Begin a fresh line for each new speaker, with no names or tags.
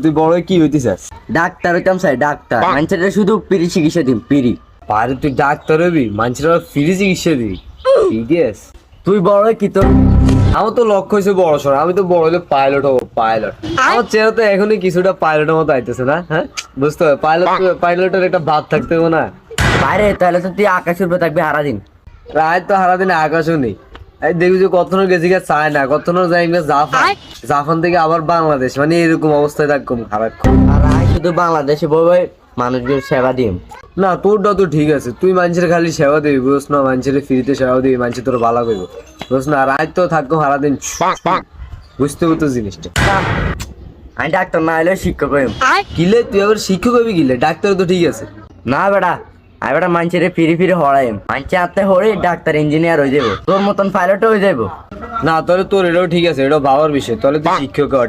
তুই বড় হয়ে কি হইতে চাস?
ডাক্তার হইতাম স্যার, ডাক্তার। মানুষের শুধু পিড়ি চিকিৎসা দিম, পিড়ি।
পারে তুই ডাক্তার হবি, মানুষের ফ্রি চিকিৎসা দিবি? ঠিক আছে।
তুই বড় হয়ে কি তোর?
আমার তো লক্ষ্য হয়েছে বড় সড়, আমি তো বড় হলে পাইলট হবো, পাইলট। আমার চেহারা তো এখনই কিছুটা পাইলটের মতো আইতেছে না? হ্যাঁ, বুঝতে হবে, পাইলটের একটা ভাব থাকতে হবে না?
বাইরে তাহলে তো তুই আকাশের উপরে থাকবি সারাদিন।
রাত তো সারাদিন আকাশও নেই। এই দেখবি যে কতক্ষণ গেছি গা চায়না, কতক্ষণ যাই জাপান, জাপান থেকে আবার বাংলাদেশ, মানে এরকম অবস্থায় থাকবো খারাপ।
আর আমি শুধু বাংলাদেশে বই মানুষদের সেবা দিম।
না, তোরটা তো ঠিক আছে, তুই মানুষের খালি সেবা দিবি, বুঝছ না? মানুষের ফ্রিতে সেবা দিবি, মানুষের তোর ভালো করবো, বুঝছ না? আর আজ তো থাকবো সারাদিন, বুঝতে হবে তো জিনিসটা।
আমি ডাক্তার না হলে শিক্ষক হইম।
কিলে তুই আবার শিক্ষক হবি কিলে? ডাক্তার তো ঠিক আছে।
না বেটা, আমি বেটা মানুষের ফিরে ফিরে হরাইম। মানুষের হাতে হরে ডাক্তার ইঞ্জিনিয়ার হয়ে যাবো, তোর মতন পাইলট হয়ে যাবো।
না, তাহলে তোর এটাও ঠিক আছে, এটাও ভাবার বিষয়, তাহলে তুই শিক্ষক হ।